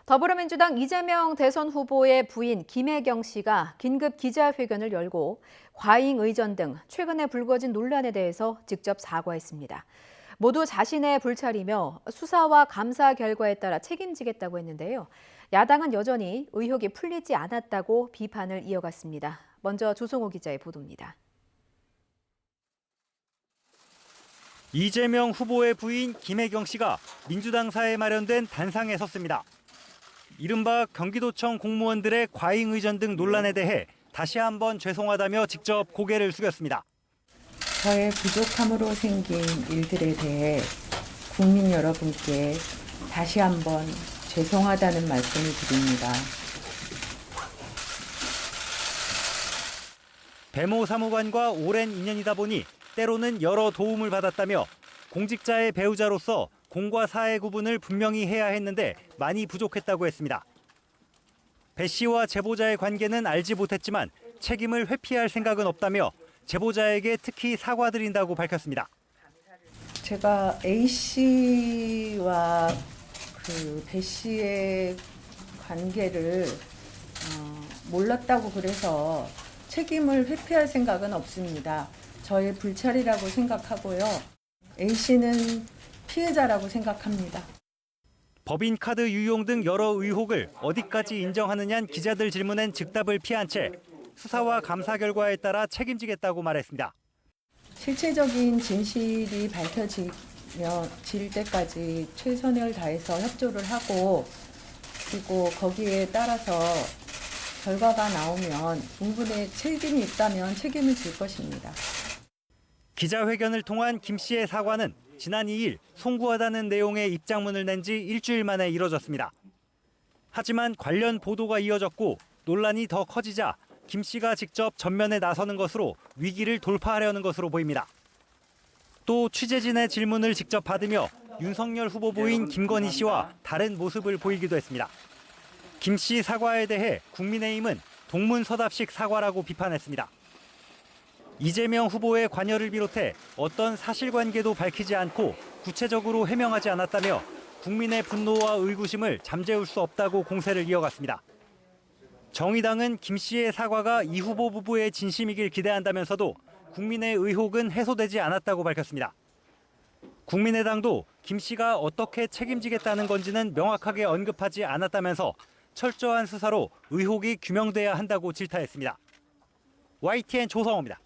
더불어민주당 이재명 대선 후보의 부인 김혜경 씨가 긴급 기자회견을 열고 과잉 의전 등 최근에 불거진 논란에 대해서 직접 사과했습니다. 모두 자신의 불찰이며 수사와 감사 결과에 따라 책임지겠다고 했는데요. 야당은 여전히 의혹이 풀리지 않았다고 비판을 이어갔습니다. 먼저 조성호 기자의 보도입니다. 이재명 후보의 부인 김혜경 씨가 민주당사에 마련된 단상에 섰습니다. 이른바 경기도청 공무원들의 과잉 의전 등 논란에 대해 다시 한번 죄송하다며 직접 고개를 숙였습니다. 저의 부족함으로 생긴 일들에 대해 국민 여러분께 다시 한번 죄송하다는 말씀을 드립니다. 배모 사무관과 오랜 인연이다 보니 때로는 여러 도움을 받았다며 공직자의 배우자로서 공과 사의 구분을 분명히 해야 했는데 많이 부족했다고 했습니다. 배 씨와 제보자의 관계는 알지 못했지만 책임을 회피할 생각은 없다며 제보자에게 특히 사과드린다고 밝혔습니다. 제가 A 씨와 배 씨의 관계를 몰랐다고 그래서 책임을 회피할 생각은 없습니다. 저의 불찰이라고 생각하고요. A 씨는 피해자라고 생각합니다. 법인카드 유용 등 여러 의혹을 어디까지 인정하느냐는 기자들 질문엔 즉답을 피한 채 수사와 감사 결과에 따라 책임지겠다고 말했습니다. 실체적인 진실이 밝혀질 때까지 최선을 다해서 협조를 하고 그리고 거기에 따라서 결과가 나오면 부분에 책임이 있다면 책임을 질 것입니다. 기자회견을 통한 김 씨의 사과는 지난 2일 송구하다는 내용의 입장문을 낸 지 일주일 만에 이뤄졌습니다. 하지만 관련 보도가 이어졌고 논란이 더 커지자 김 씨가 직접 전면에 나서는 것으로 위기를 돌파하려는 것으로 보입니다. 또 취재진의 질문을 직접 받으며 윤석열 후보 부인 김건희 씨와 다른 모습을 보이기도 했습니다. 김 씨 사과에 대해 국민의힘은 동문서답식 사과라고 비판했습니다. 이재명 후보의 관여를 비롯해 어떤 사실관계도 밝히지 않고 구체적으로 해명하지 않았다며 국민의 분노와 의구심을 잠재울 수 없다고 공세를 이어갔습니다. 정의당은 김 씨의 사과가 이 후보 부부의 진심이길 기대한다면서도 국민의 의혹은 해소되지 않았다고 밝혔습니다. 국민의당도 김 씨가 어떻게 책임지겠다는 건지는 명확하게 언급하지 않았다면서 철저한 수사로 의혹이 규명돼야 한다고 질타했습니다. YTN 조성호입니다.